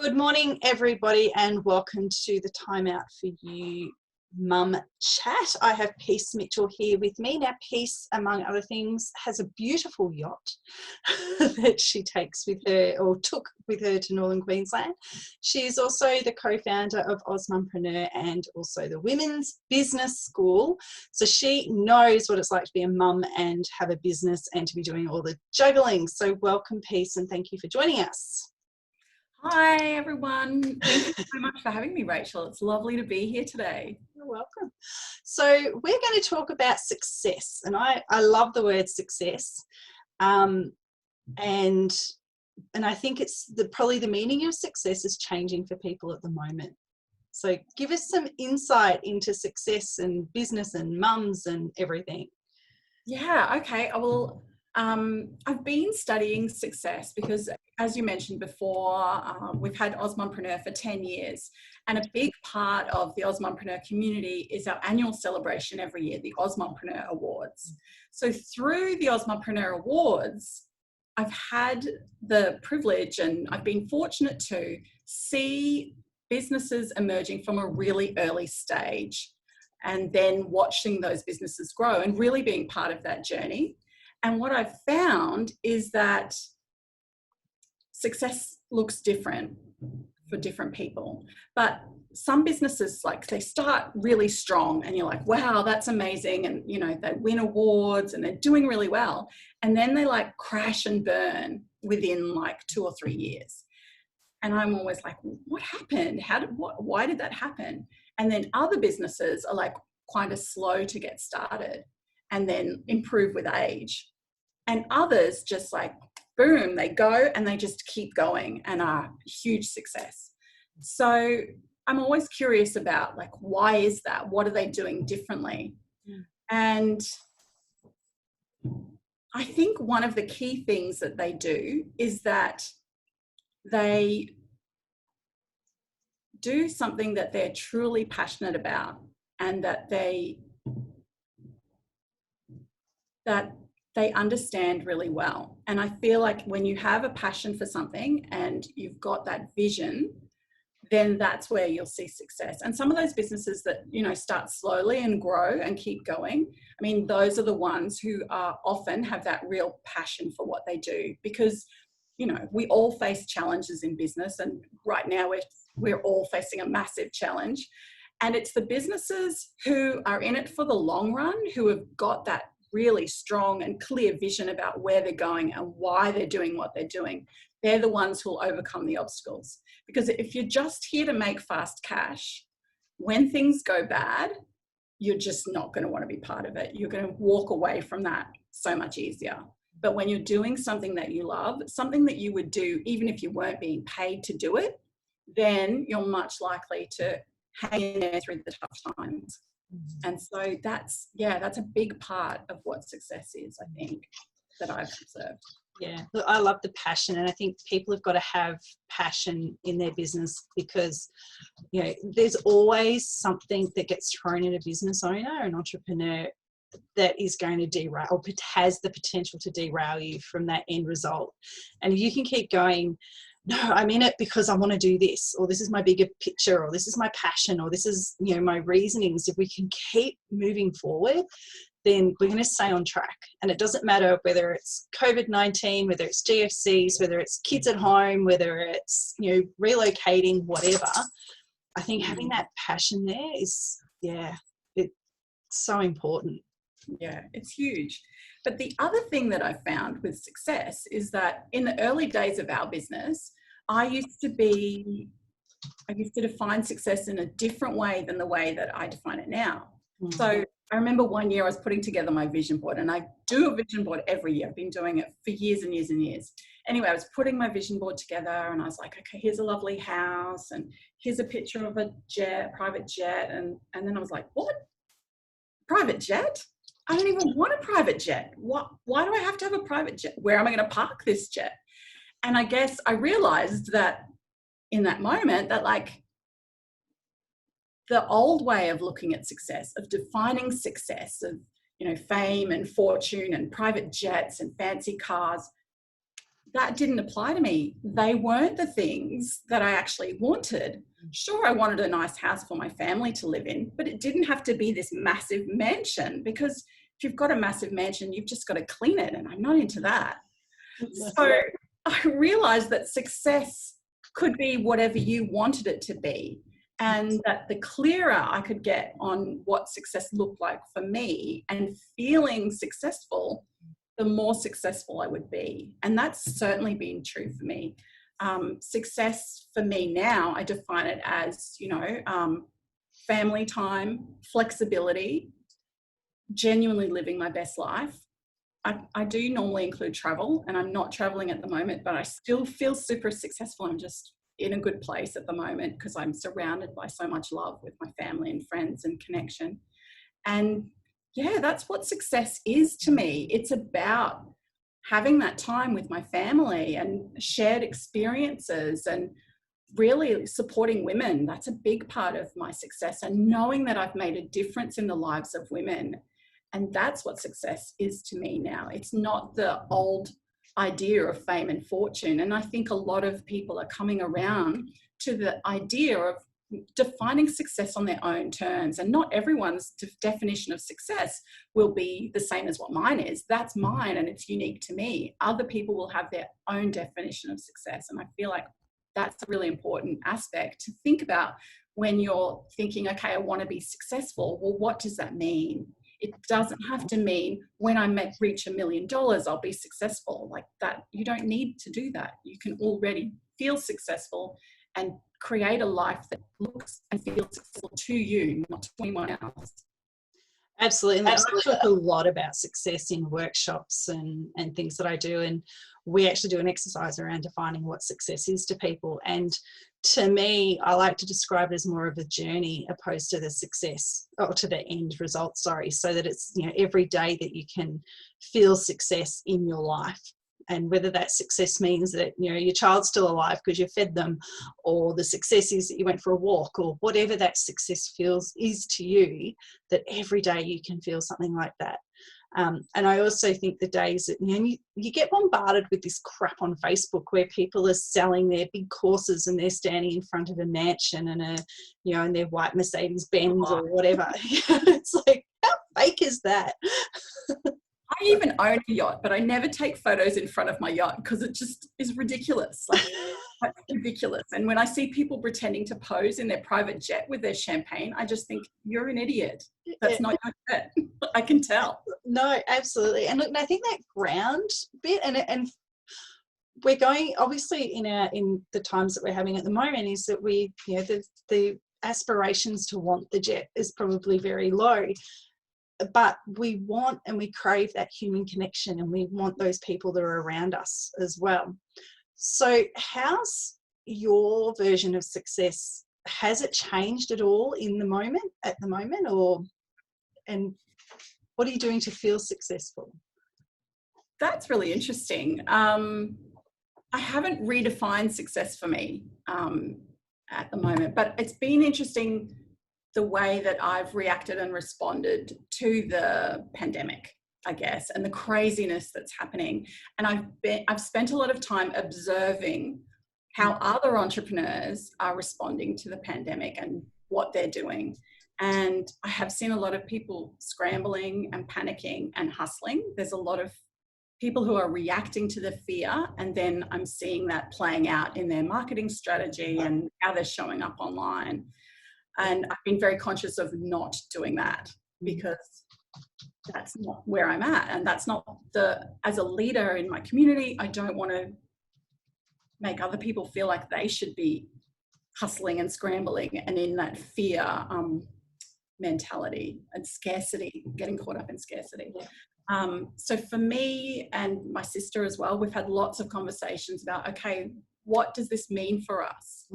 Good morning, everybody, and welcome to the Time Out for You Mum Chat. I have Peace Mitchell here with me. Now, Peace, among other things, has a beautiful yacht that she takes with her, or took with her, to Northern Queensland. She is also the co-founder of Osmumpreneur and also the Women's Business School. So she knows what it's like to be a mum and have a business and to be doing all the juggling. So welcome, Peace, and thank you for joining us. Hi everyone, thank you so much for having me, Rachel. It's lovely to be here today. You're welcome. So we're going to talk about success, and I love the word success, and I think it's probably the meaning of success is changing for people at the moment. So give us some insight into success and business and mums and everything. Yeah, okay. Well, I've been studying success because, as you mentioned before, we've had Osmumpreneur for 10 years. And a big part of the Osmumpreneur community is our annual celebration every year, the Osmumpreneur Awards. So through the Osmumpreneur Awards, I've had the privilege, and I've been fortunate to see businesses emerging from a really early stage and then watching those businesses grow and really being part of that journey. And what I've found is that success looks different for different people. But some businesses, like, they start really strong and you're like, wow, that's amazing. And, you know, they win awards and they're doing really well. And then they like crash and burn within like 2 or 3 years. And I'm always like, what happened? Why did that happen? And then other businesses are like kind of slow to get started and then improve with age. And others just like, boom, they go and they just keep going and are huge success. So I'm always curious about, like, why is that? What are they doing differently? And I think one of the key things that they do is that they do something that they're truly passionate about, and that they understand really well. And I feel like when you have a passion for something and you've got that vision, then that's where you'll see success. And some of those businesses that, you know, start slowly and grow and keep going, I mean, those are the ones who are often have that real passion for what they do, because, you know, we all face challenges in business, and right now we're all facing a massive challenge. And it's the businesses who are in it for the long run, who have got that really strong and clear vision about where they're going and why they're doing what they're doing. They're the ones who will overcome the obstacles. Because if you're just here to make fast cash, when things go bad, you're just not going to want to be part of it. You're going to walk away from that so much easier. But when you're doing something that you love, something that you would do even if you weren't being paid to do it, then you're much likely to hang in there through the tough times. And so that's a big part of what success is, I think, that I've observed. Yeah, look, I love the passion, and I think people have got to have passion in their business, because, you know, there's always something that gets thrown at a business owner, an entrepreneur, that is going to derail, or has the potential to derail you from that end result. And if you can keep going, no, I'm in it because I want to do this, or this is my bigger picture, or this is my passion, or this is, you know, my reasonings. If we can keep moving forward, then we're going to stay on track. And it doesn't matter whether it's COVID-19, whether it's GFCs, whether it's kids at home, whether it's, you know, relocating, whatever. I think having that passion there is, it's so important. Yeah, it's huge. But the other thing that I found with success is that in the early days of our business, I used to define success in a different way than the way that I define it now. Mm-hmm. So I remember one year I was putting together my vision board, and I do a vision board every year. I've been doing it for years and years and years. Anyway, I was putting my vision board together and I was like, okay, here's a lovely house and here's a picture of a private jet. And then I was like, what? Private jet? I don't even want a private jet. Why do I have to have a private jet? Where am I going to park this jet? And I guess I realized that in that moment that, like, the old way of looking at success, of defining success, of, you know, fame and fortune and private jets and fancy cars, that didn't apply to me. They weren't the things that I actually wanted. Sure, I wanted a nice house for my family to live in, but it didn't have to be this massive mansion, because if you've got a massive mansion, you've just got to clean it, and I'm not into that. So I realized that success could be whatever you wanted it to be, and that the clearer I could get on what success looked like for me and feeling successful, the more successful I would be. And that's certainly been true for me. Success for me now, I define it as, family time, flexibility, genuinely living my best life. I do normally include travel, and I'm not traveling at the moment, but I still feel super successful. I'm just in a good place at the moment because I'm surrounded by so much love with my family and friends and connection. And yeah, that's what success is to me. It's about having that time with my family and shared experiences and really supporting women. That's a big part of my success, and knowing that I've made a difference in the lives of women. And that's what success is to me now. It's not the old idea of fame and fortune. And I think a lot of people are coming around to the idea of defining success on their own terms. And not everyone's definition of success will be the same as what mine is. That's mine, and it's unique to me. Other people will have their own definition of success. And I feel like that's a really important aspect to think about when you're thinking, okay, I want to be successful. Well, what does that mean? It doesn't have to mean when I reach $1 million, I'll be successful. Like that, you don't need to do that. You can already feel successful and create a life that looks and feels successful to you, not to anyone else. Absolutely. And I talk a lot about success in workshops and things that I do. And we actually do an exercise around defining what success is to people. And to me, I like to describe it as more of a journey opposed to the success, or to the end result, sorry, so that it's, every day that you can feel success in your life. And whether that success means that, your child's still alive because you fed them, or the success is that you went for a walk, or whatever that success is to you, that every day you can feel something like that. And I also think the days that, you get bombarded with this crap on Facebook where people are selling their big courses and they're standing in front of a mansion and in their white Mercedes Benz or whatever. It's like, how fake is that? I even own a yacht, but I never take photos in front of my yacht because it just is ridiculous. That's ridiculous. And when I see people pretending to pose in their private jet with their champagne, I just think, you're an idiot. That's not your jet. I can tell. No, absolutely. And look, I think that ground bit, and we're going, obviously in the times that we're having at the moment, is that we, the aspirations to want the jet is probably very low. But we want and we crave that human connection, and we want those people that are around us as well. So how's your version of success? Has it changed at all at the moment, and what are you doing to feel successful? That's really interesting. I haven't redefined success for me at the moment, but it's been interesting the way that I've reacted and responded to the pandemic, I guess, and the craziness that's happening. And I've spent a lot of time observing how other entrepreneurs are responding to the pandemic and what they're doing. And I have seen a lot of people scrambling and panicking and hustling. There's a lot of people who are reacting to the fear, and then I'm seeing that playing out in their marketing strategy and how they're showing up online. And I've been very conscious of not doing that, because that's not where I'm at. And that's not as a leader in my community, I don't want to make other people feel like they should be hustling and scrambling and in that fear mentality and scarcity, getting caught up in scarcity. So for me and my sister as well, we've had lots of conversations about, okay, what does this mean for us?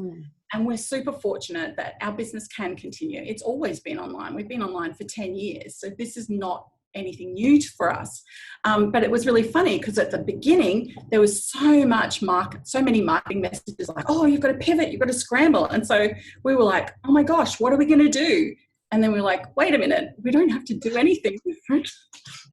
And we're super fortunate that our business can continue. It's always been online. We've been online for 10 years. So this is not anything new for us. But it was really funny because at the beginning, there was so many marketing messages like, oh, you've got to pivot, you've got to scramble. And so we were like, oh my gosh, what are we going to do? And then we're like, wait a minute, we don't have to do anything different.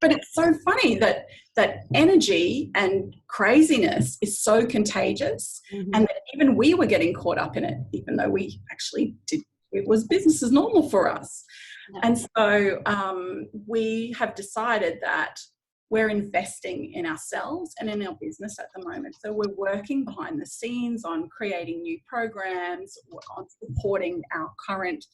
But it's so funny that that energy and craziness is so contagious, and that even we were getting caught up in it, even though we actually did. It was business as normal for us. And so we have decided that we're investing in ourselves and in our business at the moment. So we're working behind the scenes on creating new programs, on supporting our current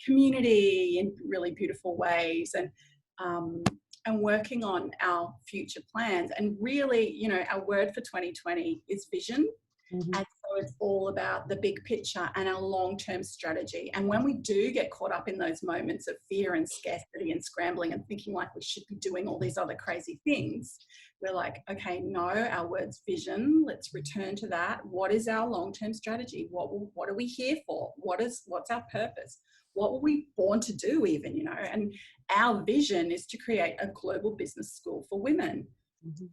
community in really beautiful ways, and working on our future plans. And really, you know, our word for 2020 is vision. And so it's all about the big picture and our long-term strategy. And when we do get caught up in those moments of fear and scarcity and scrambling and thinking like we should be doing all these other crazy things, we're like, okay, no, our word's vision. Let's return to that. What is our long-term strategy? What are we here for? What's our purpose? What were we born to do even, you know? And our vision is to create a global business school for women.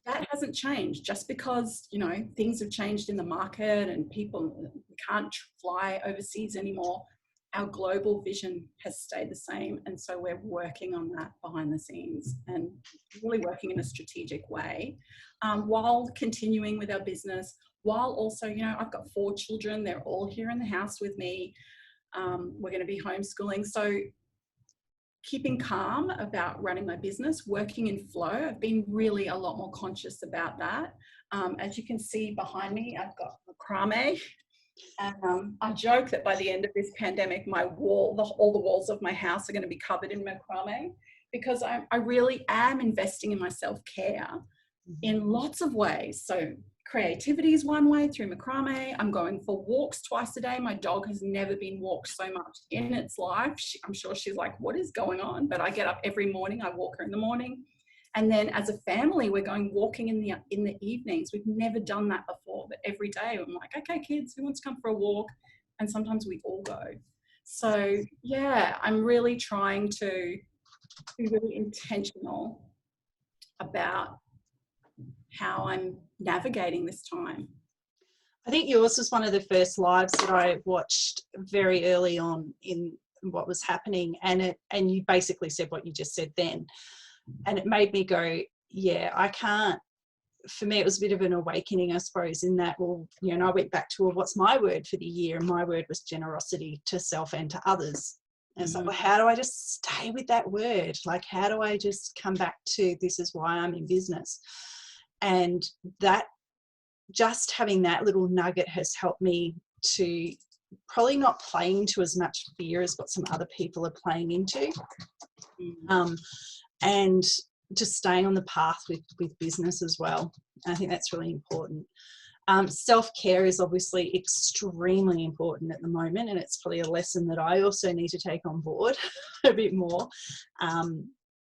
That hasn't changed just because, you know, things have changed in the market and people can't fly overseas anymore. Our global vision has stayed the same. And so we're working on that behind the scenes and really working in a strategic way, while continuing with our business, while also, you know, I've got 4 children. They're all here in the house with me. We're going to be homeschooling. So keeping calm about running my business, working in flow. I've been really a lot more conscious about that. As you can see behind me, I've got macrame. And I joke that by the end of this pandemic, all the walls of my house are going to be covered in macrame, because I really am investing in my self-care in lots of ways. So creativity is one way through macrame. I'm going for walks twice a day. My dog has never been walked so much in its life. I'm sure she's like, what is going on? But I get up every morning. I walk her in the morning. And then as a family, we're going walking in the evenings. We've never done that before, but every day I'm like, okay, kids, who wants to come for a walk? And sometimes we all go. So yeah, I'm really trying to be really intentional about how I'm navigating this time. I think yours was one of the first lives that I watched very early on in what was happening, and you basically said what you just said then, and it made me go, yeah, I can't. For me, it was a bit of an awakening, I suppose, in that, well, you know, and I went back to, well, what's my word for the year? And my word was generosity to self and to others. And it's like, well, how do I just stay with that word? Like, how do I just come back to, this is why I'm in business? And that, just having that little nugget has helped me to probably not play into as much fear as what some other people are playing into, and just staying on the path with business as well. And I think that's really important. Self-care is obviously extremely important at the moment, and it's probably a lesson that I also need to take on board a bit more.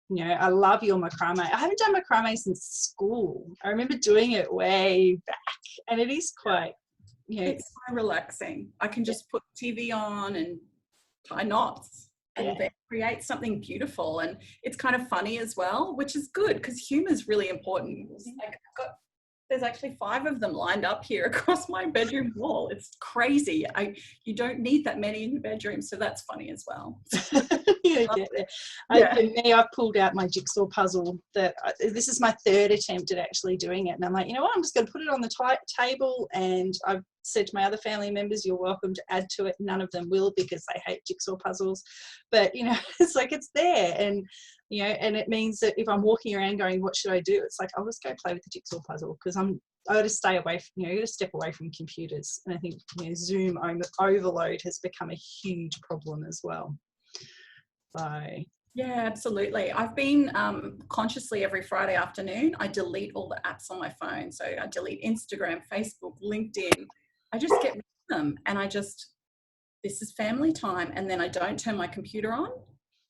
You know, I love your macrame. I haven't done macrame since school. I remember doing it way back, and it is quite, you know, it's so relaxing. I can just put TV on and tie knots and then create something beautiful. And it's kind of funny as well, which is good because humor is really important. Like, there's actually 5 of them lined up here across my bedroom wall. It's crazy. You don't need that many in your bedroom, so that's funny as well. For me, I've pulled out my jigsaw puzzle. This is my 3rd attempt at actually doing it, and I'm like, you know what? I'm just going to put it on the table, and I've said to my other family members, you're welcome to add to it. None of them will, because they hate jigsaw puzzles. But you know, it's like, it's there, and you know, and it means that if I'm walking around going, what should I do? It's like, I'll just go play with the jigsaw puzzle, because I got to stay away from, you know, you got to step away from computers. And I think, you know, Zoom overload has become a huge problem as well. So yeah, absolutely. I've been consciously every Friday afternoon, I delete all the apps on my phone. So I delete Instagram, Facebook, LinkedIn. I just get rid of them, and this is family time. And then I don't turn my computer on,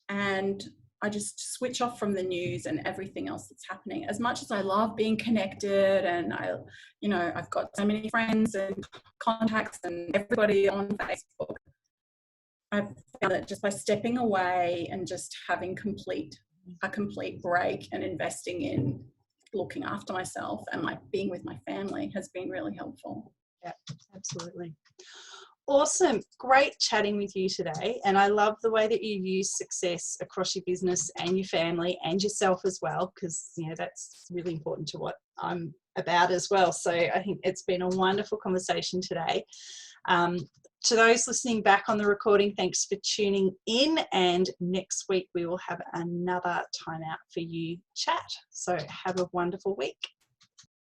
and I just switch off from the news and everything else that's happening. As much as I love being connected, and I've got so many friends and contacts and everybody on Facebook, I've found that just by stepping away and just having a complete break and investing in looking after myself and being with my family has been really helpful. Yeah, absolutely. Awesome. Great chatting with you today. And I love the way that you use success across your business and your family and yourself as well, because, you know, that's really important to what I'm about as well. So I think it's been a wonderful conversation today. To those listening back on the recording, thanks for tuning in. And next week we will have another Time Out for You chat. So have a wonderful week.